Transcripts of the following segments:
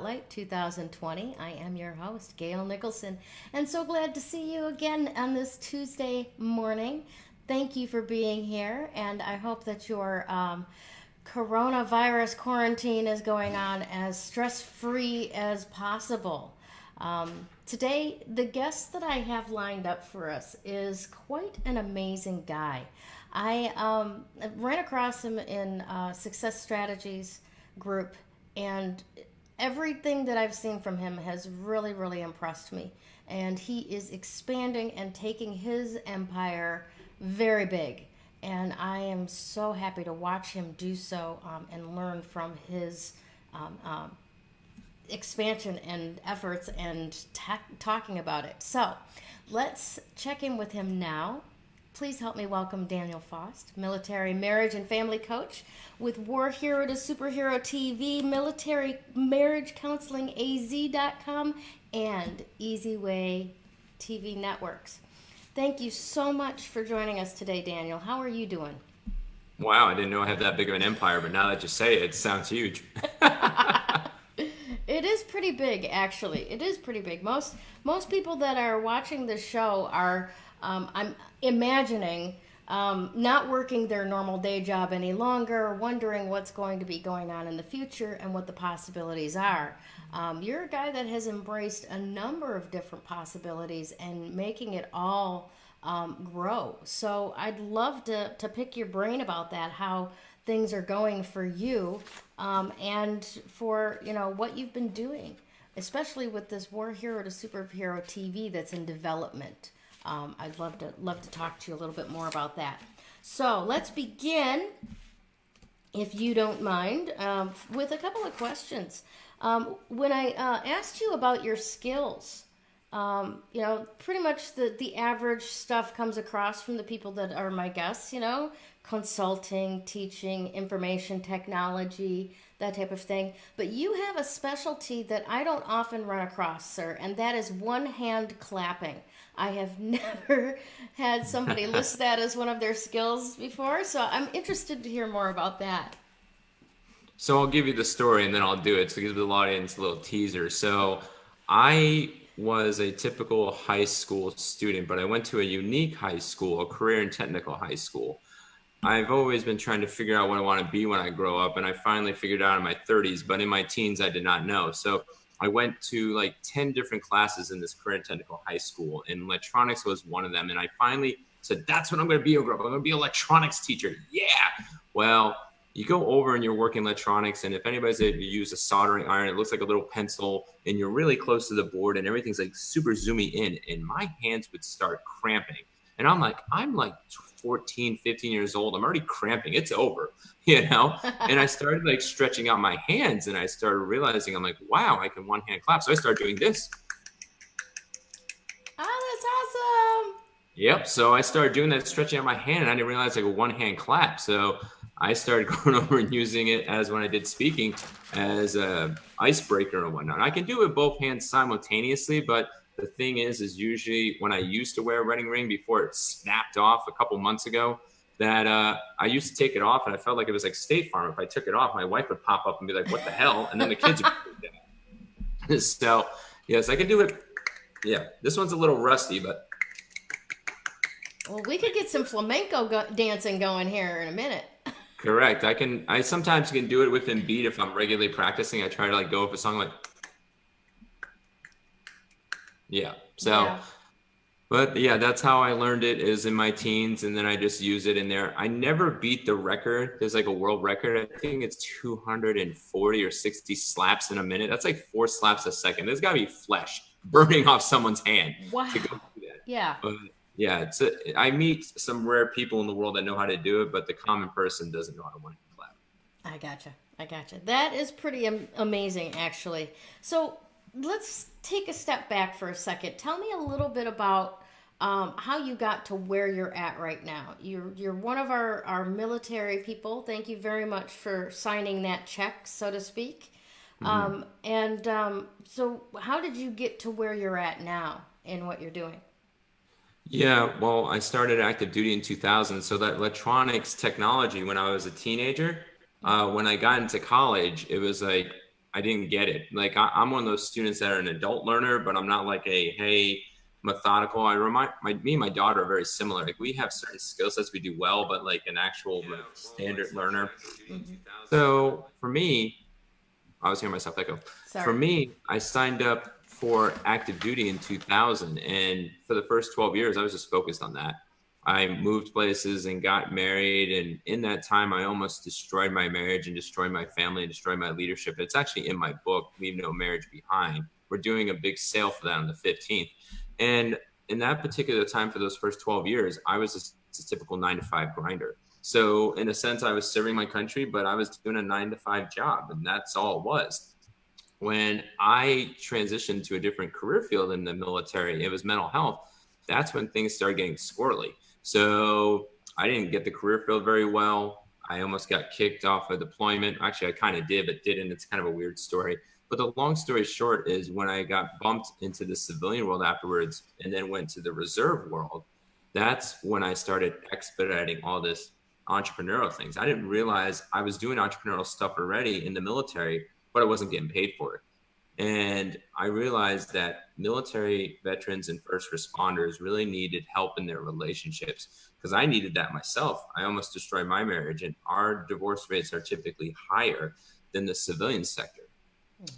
Spotlight 2020. I am your host, Gail Nicholson, and so glad to see you again on this Tuesday morning. Thank you for being here, and I hope that your coronavirus quarantine is going on as stress-free as possible. Today, the guest that I have lined up for us is quite an amazing guy. I ran across him in Success Strategies group, and everything that I've seen from him has really, really impressed me. And he is expanding and taking his empire very big. And I am so happy to watch him do so and learn from his expansion and efforts and talking about it. So let's check in with him now. Please help me welcome Daniel Faust, military marriage and family coach with Warhero2Superhero TV, military marriage counseling AZ.com, and Easy Way TV networks. Thank you so much for joining us today, Daniel. How are you doing? Wow, I didn't know I had that big of an empire, but now that you say it, it sounds huge. It is pretty big, actually. It is pretty big. Most people that are watching this show are, I'm imagining, not working their normal day job any longer, wondering what's going to be going on in the future and what the possibilities are. You're a guy that has embraced a number of different possibilities and making it all grow. So I'd love to pick your brain about that, how things are going for you, and for what you've been doing, especially with this Warhero2Superhero TV that's in development. I'd love to talk to you a little bit more about that. So let's begin, if you don't mind, with a couple of questions. When I asked you about your skills, pretty much the average stuff comes across from the people that are my guests, consulting, teaching, information technology, that type of thing. But you have a specialty that I don't often run across, sir, and that is one-hand clapping. I have never had somebody list that as one of their skills before, so I'm interested to hear more about that. So I'll give you the story and then I'll do it to give the audience a little teaser. So I was a typical high school student, but I went to a unique high school, a career and technical high school. I've always been trying to figure out what I want to be when I grow up, and I finally figured it out in my 30s, but in my teens, I did not know. So I went to like 10 different classes in this career and technical high school, and electronics was one of them. And I finally said, that's what I'm going to be when I grow up. I'm going to be an electronics teacher. Yeah. Well, you go over and you're working electronics, and if anybody's ever used a soldering iron, it looks like a little pencil, and you're really close to the board, and everything's like super zoomy in, and my hands would start cramping. And I'm like 14, 15 years old. I'm already cramping. It's over, And I started like stretching out my hands, and I started realizing, I'm like, wow, I can one-hand clap. So I started doing this. Oh, that's awesome. Yep. So I started doing that, stretching out my hand, and I didn't realize like a one-hand clap. So I started going over and using it as when I did speaking as a icebreaker and whatnot. I can do it with both hands simultaneously, but the thing is usually when I used to wear a wedding ring before it snapped off a couple months ago, that I used to take it off, and I felt like it was like State Farm. If I took it off, my wife would pop up and be like, what the hell? And then the kids would be down. So yes, I can do it. Yeah, this one's a little rusty, but. Well, we could get some flamenco dancing going here in a minute. Correct. I sometimes can do it within beat if I'm regularly practicing. I try to like go with a song like, yeah. So, yeah. But yeah, that's how I learned it, is in my teens. And then I just use it in there. I never beat the record. There's like a world record. I think it's 240 or 60 slaps in a minute. That's like 4 slaps a second. There's gotta be flesh burning off someone's hand. Wow. To go do that. Yeah. But yeah, I meet some rare people in the world that know how to do it, but the common person doesn't know how to one clap. I gotcha. That is pretty amazing, actually. So let's take a step back for a second. Tell me a little bit about how you got to where you're at right now. You're one of our military people. Thank you very much for signing that check, so to speak. Mm-hmm. So how did you get to where you're at now in what you're doing? Yeah, well, I started active duty in 2000. So that electronics technology when I was a teenager, when I got into college, it was like I didn't get it. Like I'm one of those students that are an adult learner, but I'm not like a, hey, methodical. I remind me and my daughter are very similar. Like we have certain skill sets we do well, but like an actual like standard learner. So for me, I was hearing myself echo. For Sorry. me, I signed up for active duty in 2000. And for the first 12 years, I was just focused on that. I moved places and got married. And in that time, I almost destroyed my marriage and destroyed my family and destroyed my leadership. It's actually in my book, Leave No Marriage Behind. We're doing a big sale for that on the 15th. And in that particular time, for those first 12 years, I was a typical 9 to 5 grinder. So in a sense, I was serving my country, but I was doing a 9 to 5 job, and that's all it was. When I transitioned to a different career field in the military, it was mental health. That's when things started getting squirrely. So I didn't get the career field very well. I almost got kicked off a deployment. Actually, I kind of did, but didn't. It's kind of a weird story. But the long story short is when I got bumped into the civilian world afterwards and then went to the reserve world, that's when I started expediting all this entrepreneurial things. I didn't realize I was doing entrepreneurial stuff already in the military, but I wasn't getting paid for it. And I realized that military veterans and first responders really needed help in their relationships because I needed that myself. I almost destroyed my marriage, and our divorce rates are typically higher than the civilian sector.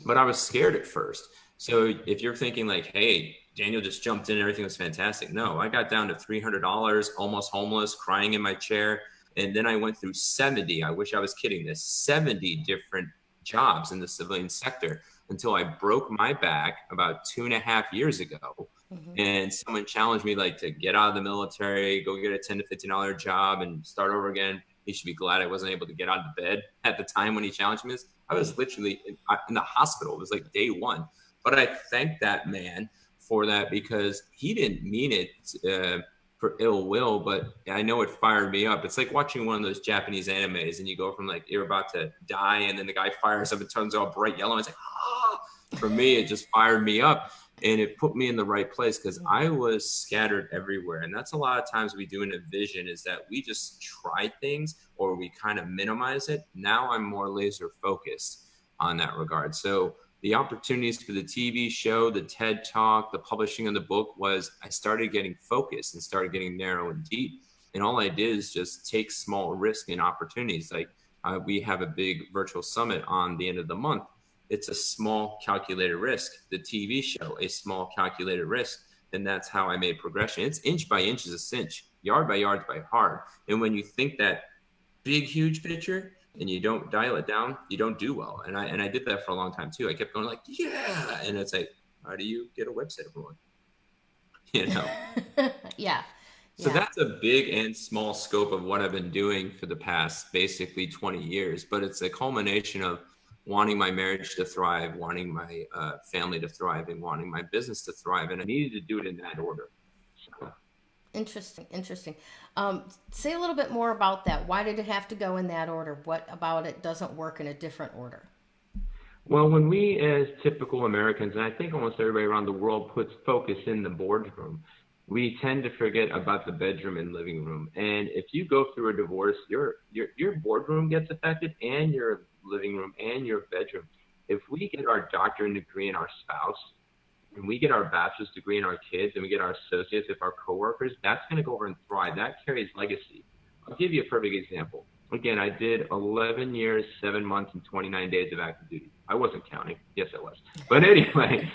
But I was scared at first. So if you're thinking like, hey, Daniel just jumped in, everything was fantastic. No, I got down to $300, almost homeless, crying in my chair. And then I went through 70, I wish I was kidding this, 70 different jobs in the civilian sector until I broke my back about 2.5 years ago. And someone challenged me like to get out of the military, go get a $10 to $15 job and start over again. He should be glad I wasn't able to get out of bed at the time when he challenged me. I was literally in the hospital. It was like day one. But I thank that man for that because he didn't mean it for ill will, but I know it fired me up. It's like watching one of those Japanese animes and you go from like, you're about to die and then the guy fires up and turns all bright yellow. And it's like, ah! For me, it just fired me up and it put me in the right place because I was scattered everywhere. And that's a lot of times we do in a vision is that we just try things or we kind of minimize it. Now I'm more laser focused on that regard. So the opportunities for the TV show, the TED Talk, the publishing of the book was I started getting focused and started getting narrow and deep. And all I did is just take small risk and opportunities. Like we have a big virtual summit on the end of the month. It's a small calculated risk. The TV show, a small calculated risk. And that's how I made progression. It's inch by inch is a cinch, yard by yard by hard. And when you think that big, huge picture, and you don't dial it down, you don't do well. And I did that for a long time too. I kept going like, yeah. And it's like, how do you get a website going? You know? Yeah. So Yeah. that's a big and small scope of what I've been doing for the past basically 20 years. But it's a culmination of wanting my marriage to thrive, wanting my family to thrive, and wanting my business to thrive. And I needed to do it in that order. So, Interesting. Say a little bit more about that. Why did it have to go in that order? What about it doesn't work in a different order? well, when we as typical Americans, and I think almost everybody around the world puts focus in the boardroom, we tend to forget about the bedroom and living room. And if you go through a divorce, your boardroom gets affected and your living room and your bedroom. If we get our doctorate degree in our spouse, and we get our bachelor's degree in our kids, and we get our associates with our coworkers, that's going to go over and thrive. That carries legacy. I'll give you a perfect example. Again, I did 11 years, 7 months, and 29 days of active duty. I wasn't counting. Yes, I was. But anyway,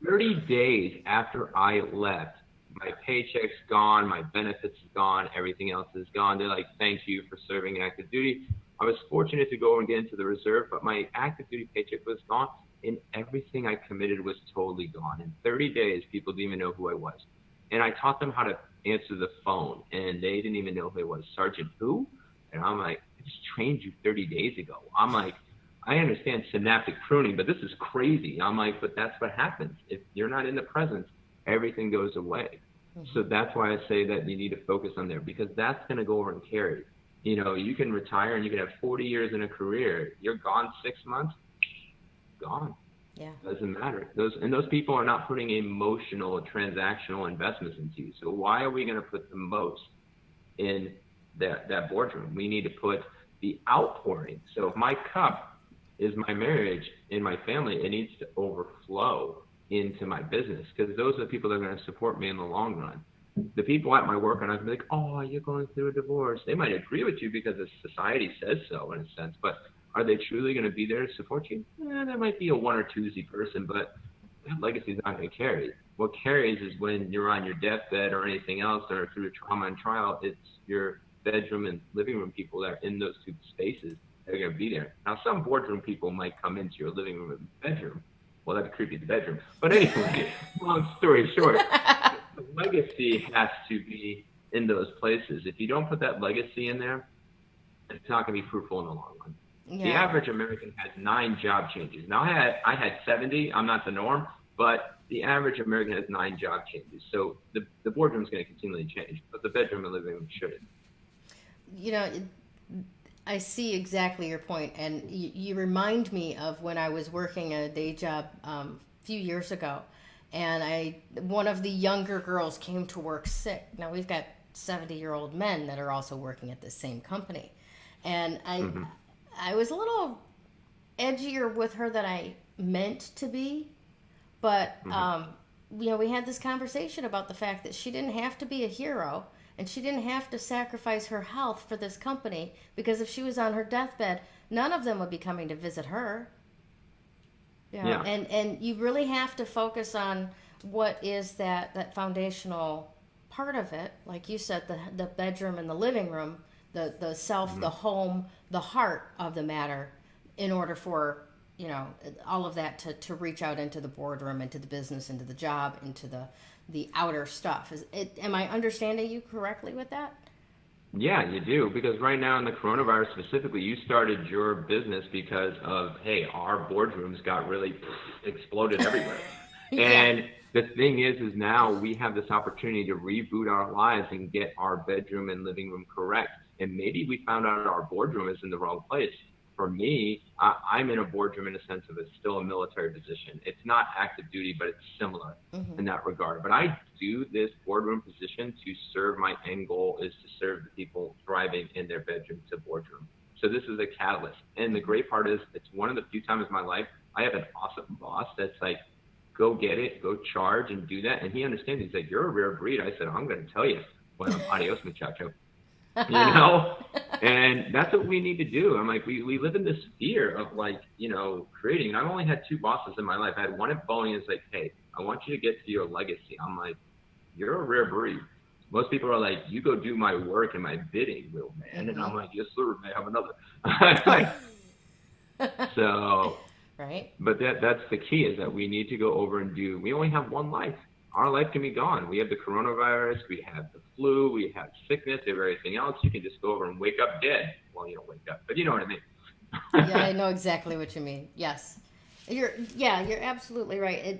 30 days after I left, my paycheck's gone, my benefits is gone, everything else is gone. They're like, thank you for serving active duty. I was fortunate to go and get into the reserve, but my active duty paycheck was gone, and everything I committed was totally gone. In 30 days, people didn't even know who I was. And I taught them how to answer the phone, and they didn't even know who I was. Sergeant who? And I'm like, I just trained you 30 days ago. I'm like, I understand synaptic pruning, but this is crazy. I'm like, but that's what happens. If you're not in the presence, everything goes away. So that's why I say that you need to focus on there, because that's going to go over and carry. You know, you can retire and you can have 40 years in a career. You're gone 6 months, gone. Yeah. Doesn't matter. Those people are not putting emotional, transactional investments into you. So why are we going to put the most in that boardroom? We need to put the outpouring. So if my cup is my marriage and my family. It needs to overflow into my business because those are the people that are going to support me in the long run. The people at my work are not going to be like, oh, you're going through a divorce. They might agree with you because the society says so in a sense, but are they truly going to be there to support you? There might be a one or twosie person, but that legacy is not going to carry. What carries is when you're on your deathbed or anything else or through trauma and trial, it's your bedroom and living room people that are in those two spaces that are going to be there. Now, some boardroom people might come into your living room and bedroom. Well, that'd be creepy, the bedroom. But anyway, long story short, the legacy has to be in those places. If you don't put that legacy in there, it's not going to be fruitful in the long run. Yeah. The average American has 9 job changes. Now, I had 70. I'm not the norm, but the average American has 9 job changes. So the boardroom is going to continually change, but the bedroom and living room shouldn't. You know, I see exactly your point, and you remind me of when I was working a day job a few years ago, and one of the younger girls came to work sick. Now we've got 70-year-old men that are also working at the same company, and I was a little edgier with her than I meant to be, but you know, we had this conversation about the fact that she didn't have to be a hero. And she didn't have to sacrifice her health for this company, because if she was on her deathbed, none of them would be coming to visit her. You know? Yeah. And you really have to focus on what is that foundational part of it. Like you said, the bedroom and the living room, the self, the home, the heart of the matter, in order for, you know, all of that to reach out into the boardroom, into the business, into the job, into the outer stuff. Am I understanding you correctly with that? Yeah, you do, because right now in the coronavirus specifically, you started your business because of, hey, our boardrooms got really exploded everywhere. Yeah. And the thing is now we have this opportunity to reboot our lives and get our bedroom and living room correct. And maybe we found out our boardroom is in the wrong place. For me, I'm in a boardroom in a sense of it's still a military position. It's not active duty, but it's similar in that regard. But I do this boardroom position to serve, my end goal is to serve the people thriving in their bedroom to boardroom. So this is a catalyst. And the great part is it's one of the few times in my life I have an awesome boss that's like, go get it, go charge and do that. And he understands. He's like, you're a rare breed. I said, I'm going to tell you. Well, adios, muchacho. You know, and that's what we need to do. I'm like, we live in this fear of, like, you know, creating. And I've only had 2 bosses in my life. I had one at Boeing. It's like, hey, I want you to get to your legacy. I'm like, you're a rare breed. Most people are like, you go do my work and my bidding, little man. And I'm like, yes, sir, may I have another. So, right. But that's the key, is that we need to go over and do. We only have one life. Our life can be gone. We have the coronavirus, we have the flu, we have sickness, we have everything else. You can just go over and wake up dead. Well, you don't wake up, but you know what I mean. Yeah, I know exactly what you mean. Yes. You're absolutely right.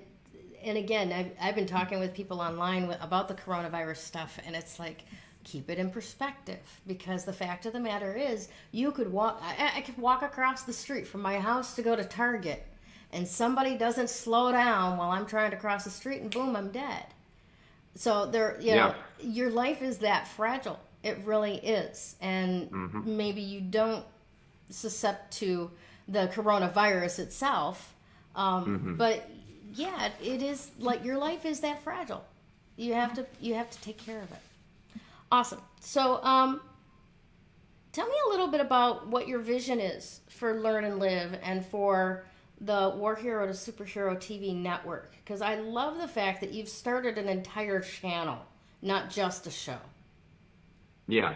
And again, I've been talking with people online about the coronavirus stuff, and it's like, keep it in perspective, because the fact of the matter is, you could walk, I could walk across the street from my house to go to Target, and somebody doesn't slow down while I'm trying to cross the street, and boom, I'm dead. So you know, your life is that fragile. It really is. And maybe you don't suscept to the coronavirus itself, but yeah, it is like your life is that fragile. You have to take care of it. Awesome. So, tell me a little bit about what your vision is for Learn and Live and for the Warhero2Superhero TV network, because I love the fact that you've started an entire channel, not just a show. Yeah.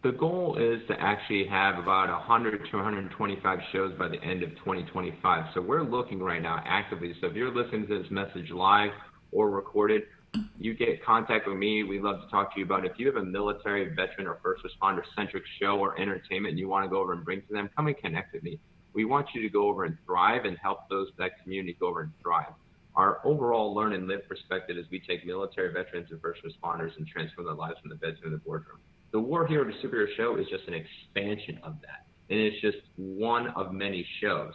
The goal is to actually have about 100 to 125 shows by the end of 2025. So we're looking right now actively. So if you're listening to this message live or recorded, you get contact with me. We'd love to talk to you about it. If you have a military, veteran, or first responder centric show or entertainment and you want to go over and bring to them, come and connect with me. We want you to go over and thrive and help that community go over and thrive. Our overall Learn and Live perspective is we take military, veterans, and first responders and transform their lives from the bedroom to the boardroom. The Warhero2Superhero show is just an expansion of that, and it's just one of many shows.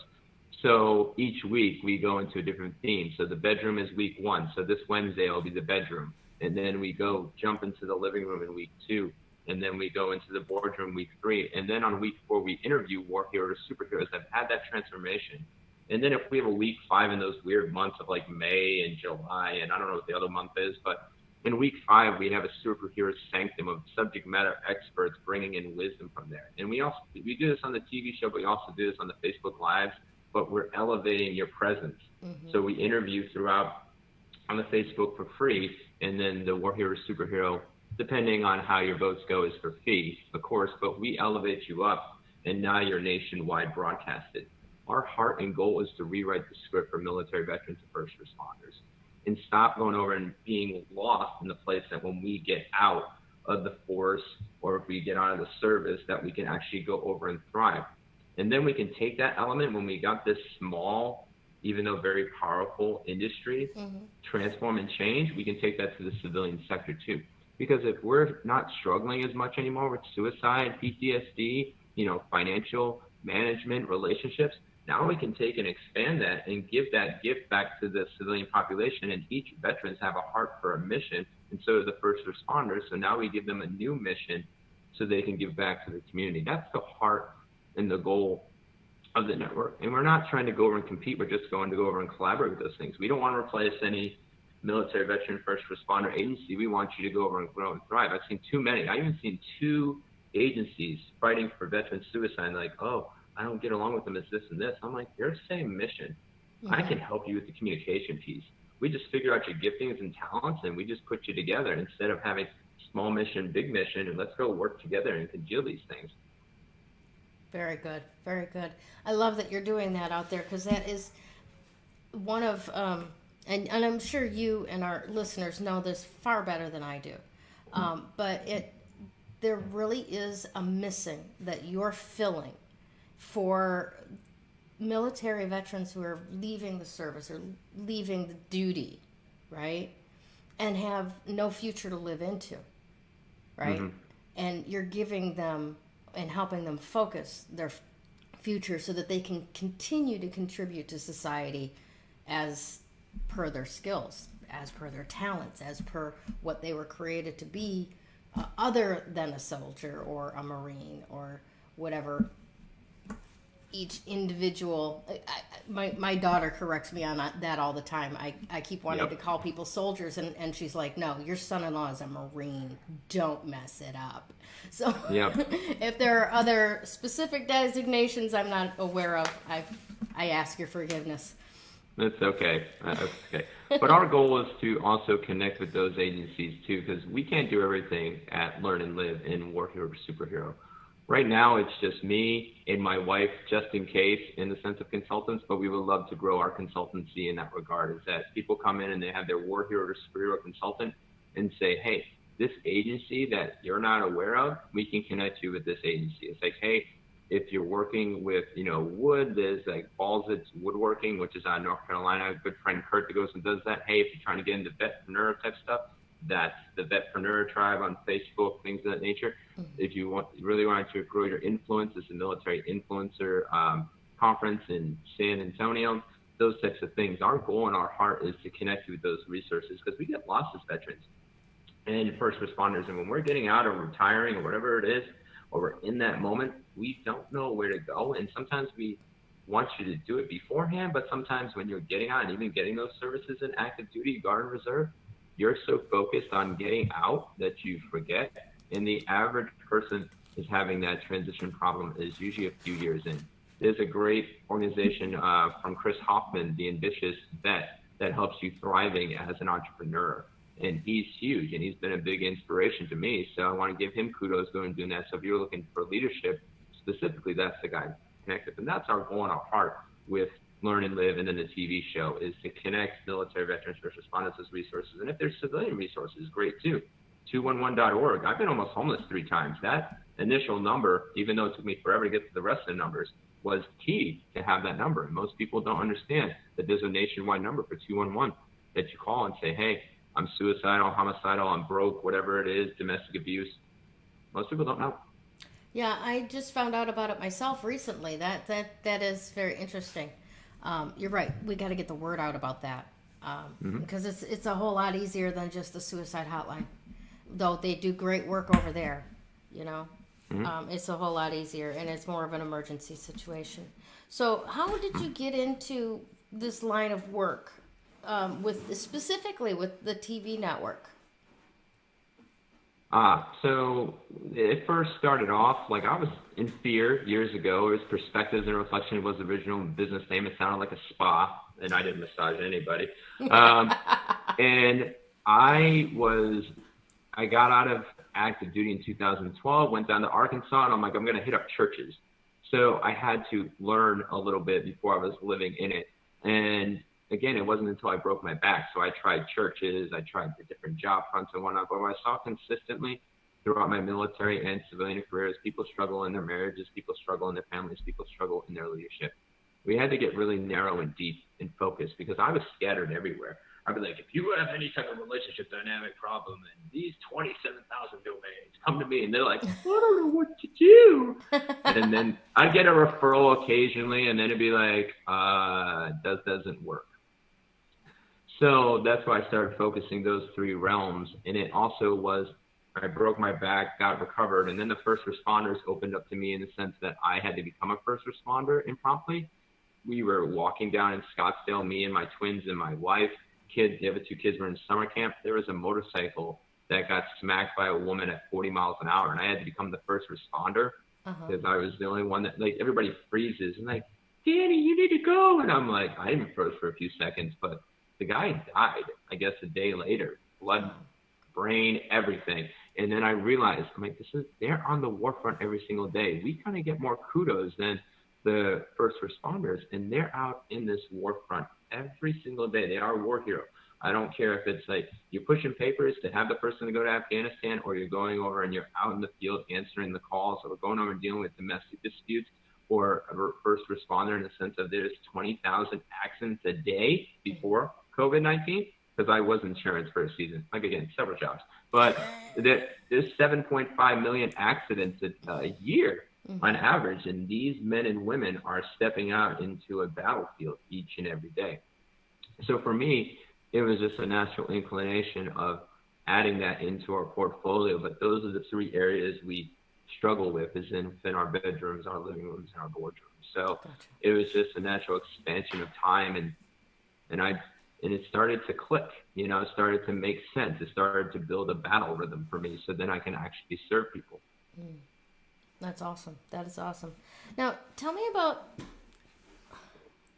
So each week we go into a different theme. So the bedroom is week 1. So this Wednesday will be the bedroom, and then we go jump into the living room in week 2. and then we go into the boardroom week 3, and then on week 4 we interview Warhero2Superheroes that have had that transformation. And then if we have a week 5 in those weird months of like May and July, and I don't know what the other month is, but in week 5 we have a superhero sanctum of subject matter experts bringing in wisdom from there. And we do this on the TV show, but we also do this on the Facebook Lives, but we're elevating your presence. So we interview throughout on the Facebook for free, and then the Warhero2Superhero, depending on how your votes go, is for fee, of course, but we elevate you up, and now you're nationwide broadcasted. Our heart and goal is to rewrite the script for military veterans and first responders and stop going over and being lost in the place that when we get out of the force or if we get out of the service, that we can actually go over and thrive. And then we can take that element when we got this small, even though very powerful industry, transform and change, we can take that to the civilian sector too. Because if we're not struggling as much anymore with suicide, PTSD, financial management, relationships, now we can take and expand that and give that gift back to the civilian population. And each veterans have a heart for a mission, and so do the first responders. So now we give them a new mission so they can give back to the community. That's the heart and the goal of the network. And we're not trying to go over and compete. We're just going to go over and collaborate with those things. We don't want to replace any military veteran first responder agency. We want you to go over and grow and thrive. I've seen too many. I've even seen 2 agencies fighting for veteran suicide, like, oh, I don't get along with them, it's this and this. I'm like, you're the same mission. I can help you with the communication piece. We just figure out your giftings and talents, and we just put you together instead of having small mission, big mission, and let's go work together and congeal these things. Very good. Very good. I love that you're doing that out there, because that is one of, and I'm sure you and our listeners know this far better than I do. But there really is a missing that you're filling for military veterans who are leaving the service or leaving the duty, right? And have no future to live into, right? And you're giving them and helping them focus their future so that they can continue to contribute to society as per their skills, as per their talents, as per what they were created to be, other than a soldier or a Marine or whatever. Each individual, my daughter corrects me on that all the time. I keep wanting to call people soldiers, and she's like, no, your son-in-law is a Marine. Don't mess it up. So if there are other specific designations I'm not aware of, I ask your forgiveness. That's okay. That's okay. But our goal is to also connect with those agencies too, because we can't do everything at Learn and Live in Warhero2Superhero. Right now, it's just me and my wife, just in case, in the sense of consultants, but we would love to grow our consultancy in that regard, is that people come in and they have their Warhero2Superhero consultant and say, hey, this agency that you're not aware of, we can connect you with this agency. It's like, hey, if you're working with, wood, there's like Balls's Woodworking, which is out of North Carolina. A good friend, Kurt, that goes and does that. Hey, if you're trying to get into vetpreneur type stuff, that's the Vetpreneur Tribe on Facebook, things of that nature. If you really want to grow your influence, it's a military influencer conference in San Antonio, those types of things. Our goal and our heart is to connect you with those resources, because we get lost as veterans and first responders. And when we're getting out or retiring or whatever it is, or we're in that moment, we don't know where to go. And sometimes we want you to do it beforehand, but sometimes when you're getting out and even getting those services in active duty, Guard and Reserve, you're so focused on getting out that you forget. And the average person is having that transition problem is usually a few years in. There's a great organization from Chris Hoffman, the Ambitious Vet, that helps you thriving as an entrepreneur. And he's huge, and he's been a big inspiration to me. So I want to give him kudos going and doing that. So if you're looking for leadership, specifically, that's the guy to connect with. And that's our goal and our heart with Learn and Live and then the TV show, is to connect military veterans, first responders as resources. And if there's civilian resources, great too. 211.org. I've been almost homeless 3 times. That initial number, even though it took me forever to get to the rest of the numbers, was key to have that number. And most people don't understand that there's a nationwide number for 211 that you call and say, hey, I'm suicidal, homicidal, I'm broke, whatever it is, domestic abuse. Most people don't know. Yeah, I just found out about it myself recently. That is very interesting. You're right. We got to get the word out about that, because it's a whole lot easier than just the suicide hotline. Though they do great work over there, you know. Mhm. It's a whole lot easier, and it's more of an emergency situation. So, how did you get into this line of work, with specifically with the TV network? So it first started off like I was in fear years ago. It was Perspectives and Reflection was the original business name. It sounded like a spa, and I didn't massage anybody. Um, and I was I got out of active duty in 2012, went down to Arkansas, and I'm like, I'm going to hit up churches. So I had to learn a little bit before I was living in it. And again, it wasn't until I broke my back. So I tried churches, I tried the different job fronts and whatnot. But what I saw consistently throughout my military and civilian careers, people struggle in their marriages, people struggle in their families, people struggle in their leadership. We had to get really narrow and deep and focused because I was scattered everywhere. I'd be like, if you have any type of relationship dynamic problem in these 27,000 domains, come to me. And they're like, I don't know what to do. And then I'd get a referral occasionally, and then it'd be like, doesn't work. So that's why I started focusing those three realms. And it also was, I broke my back, got recovered, and then the first responders opened up to me in the sense that I had to become a first responder impromptu. We were walking down in Scottsdale, me and my twins and my wife. The other two kids were in summer camp. There was a motorcycle that got smacked by a woman at 40 miles an hour, and I had to become the first responder because I was the only one that, like, everybody freezes and like, Danny, you need to go. And I'm like, I even froze for a few seconds, but the guy died, I guess, a day later. Blood, brain, everything. And then I realized, I'm like, they're on the war front every single day. We kind of get more kudos than the first responders, and they're out in this war front every single day. They are war heroes. I don't care if it's like you're pushing papers to have the person to go to Afghanistan, or you're going over and you're out in the field answering the calls, or going over and dealing with domestic disputes, or a first responder in the sense of there's 20,000 accidents a day before COVID-19, because I was insurance for a season, like again, several jobs. But there's 7.5 million accidents a year on average, and these men and women are stepping out into a battlefield each and every day. So for me, it was just a natural inclination of adding that into our portfolio. But those are the three areas we struggle with, is in our bedrooms, our living rooms, and our boardrooms. So it was just a natural expansion of time, and it started to click, it started to make sense. It started to build a battle rhythm for me, so then I can actually serve people. That's awesome. That is awesome. Now, tell me about,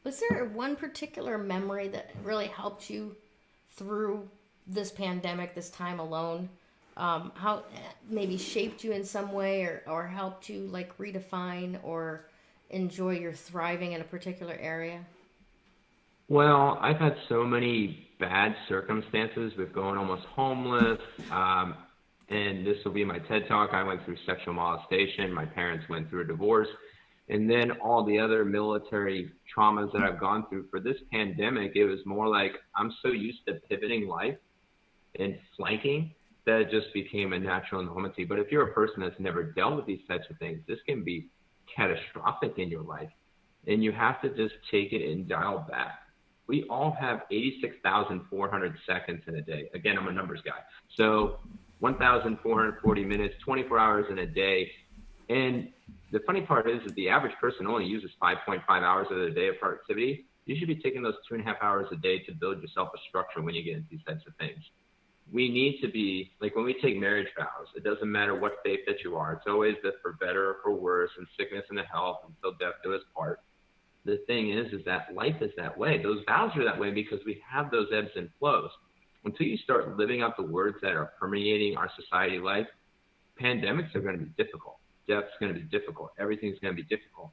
was there one particular memory that really helped you through this pandemic, this time alone? How maybe shaped you in some way, or helped you like redefine or enjoy your thriving in a particular area? Well, I've had so many bad circumstances with going almost homeless. And this will be my TED Talk. I went through sexual molestation. My parents went through a divorce. And then all the other military traumas that I've gone through. For this pandemic, it was more like I'm so used to pivoting life and flanking that it just became a natural enormity. But if you're a person that's never dealt with these types of things, this can be catastrophic in your life. And you have to just take it and dial back. We all have 86,400 seconds in a day. Again, I'm a numbers guy. So 1,440 minutes, 24 hours in a day. And the funny part is that the average person only uses 5.5 hours of the day of productivity. You should be taking those 2.5 hours a day to build yourself a structure when you get into these types of things. We need to be, like when we take marriage vows, it doesn't matter what faith that you are. It's always the for better or for worse, and sickness and the health, until death do us part. The thing is that life is that way. Those vows are that way because we have those ebbs and flows. Until you start living out the words that are permeating our society life, pandemics are going to be difficult. Death's going to be difficult. Everything's going to be difficult.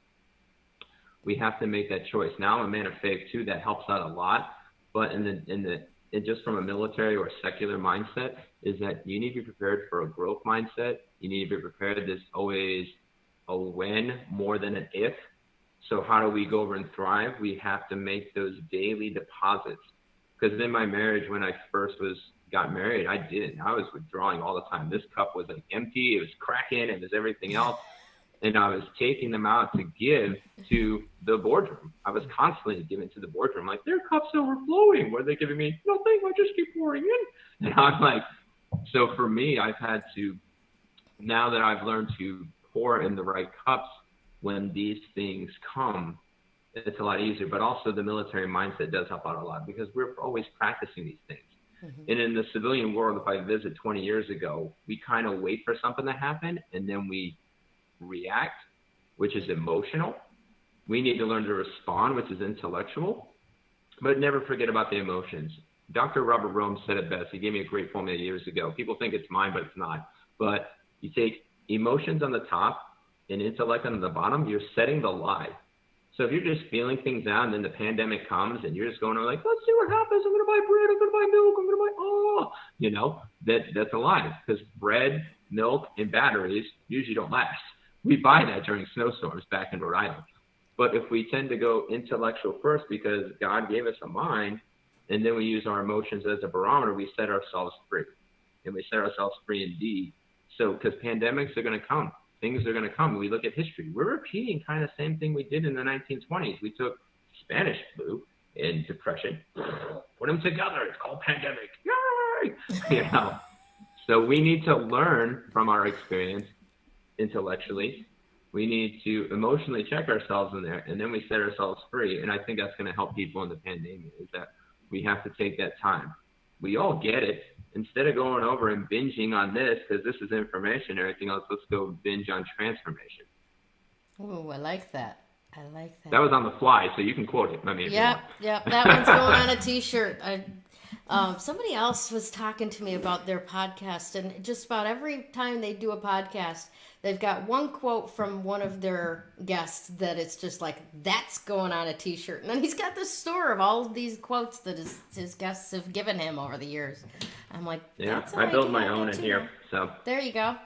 We have to make that choice. Now I'm a man of faith too. That helps out a lot. But just from a military or secular mindset, is that you need to be prepared for a growth mindset. You need to be prepared. There's always a when more than an if. So how do we go over and thrive? We have to make those daily deposits. Because in my marriage, when I first got married, I was withdrawing all the time. This cup was like empty. It was cracking. It was everything else. And I was taking them out to give to the boardroom. I was constantly giving to the boardroom. Like, their cup's overflowing. What are they giving me? Nothing. I just keep pouring in. And I'm like, so for me, I've had to now that I've learned to pour in the right cups when these things come, it's a lot easier. But also the military mindset does help out a lot because we're always practicing these things. And in the civilian world, if I visit 20 years ago, we kind of wait for something to happen and then we react, which is emotional. We need to learn to respond, which is intellectual, but never forget about the emotions. Dr. Robert Rome said it best. He gave me a great formula years ago. People think it's mine, but it's not. But you take emotions on the top and intellect on the bottom, you're setting the lie. So if you're just feeling things out and then the pandemic comes and you're just going like, let's see what happens. I'm going to buy bread. I'm going to buy milk. I'm going to buy, that's a lie because bread, milk, and batteries usually don't last. We buy that during snowstorms back in Rhode Island. But if we tend to go intellectual first because God gave us a mind and then we use our emotions as a barometer, we set ourselves free. And we set ourselves free indeed. So because pandemics are going to come. Things are going to come. We look at history. We're repeating kind of the same thing we did in the 1920s. We took Spanish flu and depression, put them together. It's called pandemic. Yay! So we need to learn from our experience intellectually. We need to emotionally check ourselves in there, and then we set ourselves free. And I think that's going to help people in the pandemic is that we have to take that time. We all get it. Instead of going over and binging on this, because this is information and everything else, let's go binge on transformation. Oh, I like that. I like that. That was on the fly, so you can quote it. Yep. That one's going on a T-shirt. Somebody else was talking to me about their podcast, and just about every time they do a podcast, they've got one quote from one of their guests that it's just like, that's going on a T-shirt. And then he's got this store of all of these quotes that his guests have given him over the years. I'm like, I build my own in here. So there you go.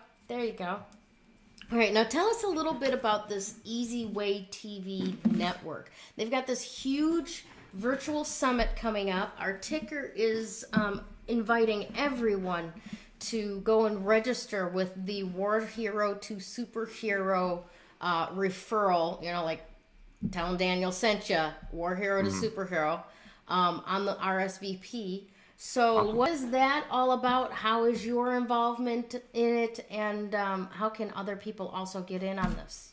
All right, now tell us a little bit about this Easy Way TV network. They've got this huge virtual summit coming up. Our ticker is inviting everyone to go and register with the Warhero2Superhero referral, like telling Daniel sent you, Warhero2Superhero, on the RSVP. So awesome. What is that all about? How is your involvement in it? And how can other people also get in on this?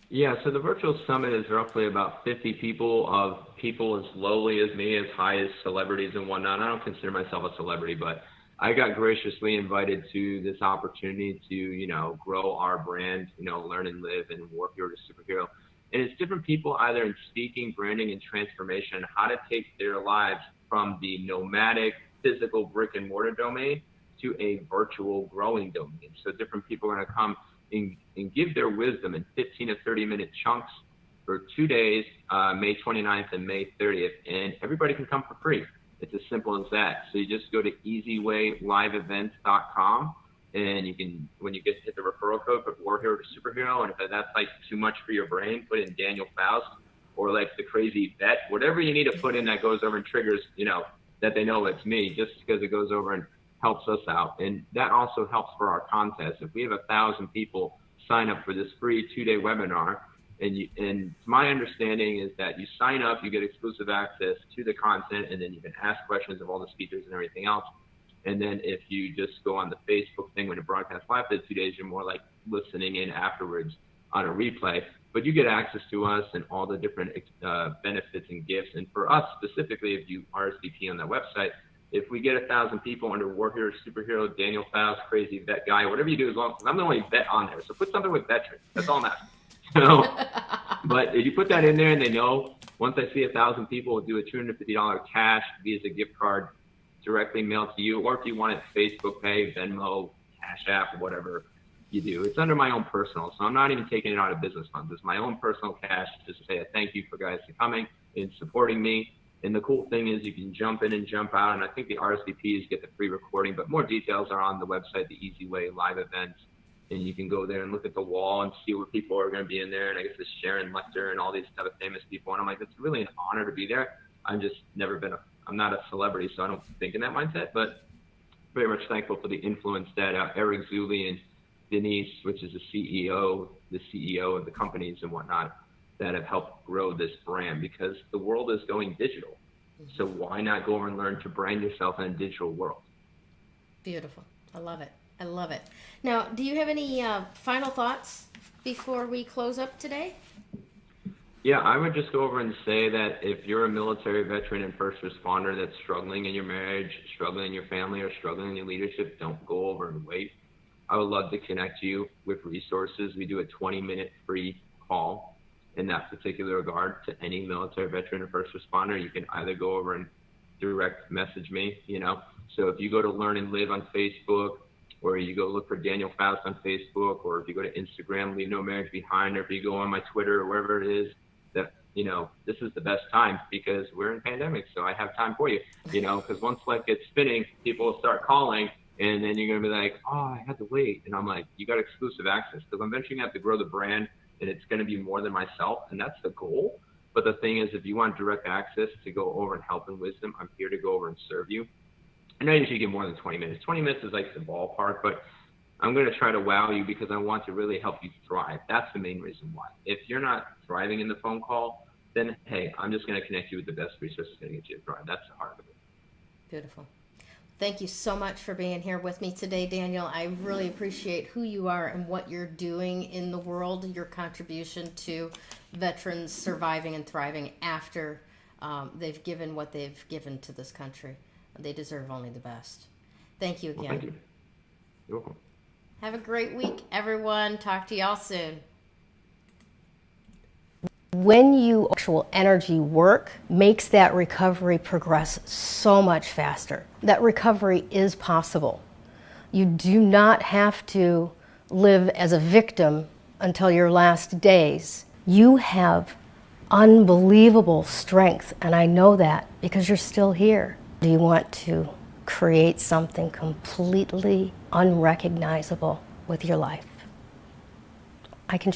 Yeah, so the virtual summit is roughly about 50 people, of people as lowly as me, as high as celebrities and whatnot. I don't consider myself a celebrity, but I got graciously invited to this opportunity to, grow our brand, learn and live in Warhero2Superhero. And it's different people either in speaking, branding, and transformation, how to take their lives from the nomadic, physical brick and mortar domain to a virtual growing domain. So different people are going to come and give their wisdom in 15 to 30-minute chunks for 2 days, May 29th and May 30th. And everybody can come for free. It's as simple as that. So you just go to easywayliveevents.com, and you can, when you hit the referral code, put Warhero2Superhero, and if that's like too much for your brain, put in Daniel Faust or like the crazy vet, whatever you need to put in that goes over and triggers, that they know it's me, just because it goes over and helps us out. And that also helps for our contest. If we have 1,000 people sign up for this free 2-day webinar, and my understanding is that you sign up, you get exclusive access to the content, and then you can ask questions of all the speakers and everything else. And then if you just go on the Facebook thing when it broadcasts live for the 2 days, you're more like listening in afterwards on a replay. But you get access to us and all the different benefits and gifts. And for us specifically, if you RSVP on that website, if we get 1,000 people under Warhero2Superhero, Daniel Faust, crazy vet guy, whatever you do, as long as I'm the only vet on there. So put something with veterans. That's all I'm asking. So, but if you put that in there and they know, once I see 1,000 people, we'll do a $250 cash Visa gift card directly mailed to you. Or if you want it, Facebook Pay, Venmo, Cash App, whatever you do. It's under my own personal, so I'm not even taking it out of business funds. It's my own personal cash, just to say a thank you for guys for coming and supporting me. And the cool thing is you can jump in and jump out, and I think the RSVPs get the free recording, but more details are on the website, the Easy Way Live Events, and you can go there and look at the wall and see where people are going to be in there, and I guess it's Sharon Lecter and all these type of famous people, and I'm like, it's really an honor to be there. I'm not a celebrity, so I don't think in that mindset, but very much thankful for the influence that Eric Zuley and Denise, which is the CEO of the companies and whatnot, that have helped grow this brand, because the world is going digital. So why not go and learn to brand yourself in a digital world? Beautiful. I love it. I love it. Now, do you have any final thoughts before we close up today? Yeah, I would just go over and say that if you're a military veteran and first responder that's struggling in your marriage, struggling in your family, or struggling in your leadership, don't go over and wait. I would love to connect you with resources. We do a 20-minute free call in that particular regard to any military veteran or first responder. You can either go over and direct message me, So if you go to Learn and Live on Facebook, or you go look for Daniel Faust on Facebook, or if you go to Instagram, Leave No Marriage Behind, or if you go on my Twitter or wherever it is, that, this is the best time because we're in pandemic. So I have time for you, because once life gets spinning, people will start calling and then you're going to be like, oh, I had to wait. And I'm like, you got exclusive access because I'm eventually going to have to grow the brand and it's going to be more than myself. And that's the goal. But the thing is, if you want direct access to go over and help and wisdom, I'm here to go over and serve you. I know you should get more than 20 minutes. 20 minutes is like the ballpark, but I'm going to try to wow you because I want to really help you thrive. That's the main reason why. If you're not thriving in the phone call, then, hey, I'm just going to connect you with the best resources going to get you to thrive. That's the heart of it. Beautiful. Thank you so much for being here with me today, Daniel. I really appreciate who you are and what you're doing in the world, your contribution to veterans surviving and thriving after they've given what they've given to this country. They deserve only the best. Thank you again. Well, thank you. You're welcome. Have a great week, everyone. Talk to y'all soon. When you actual energy work makes that recovery progress so much faster. That recovery is possible. You do not have to live as a victim until your last days. You have unbelievable strength, and I know that because you're still here. Do you want to create something completely unrecognizable with your life? I can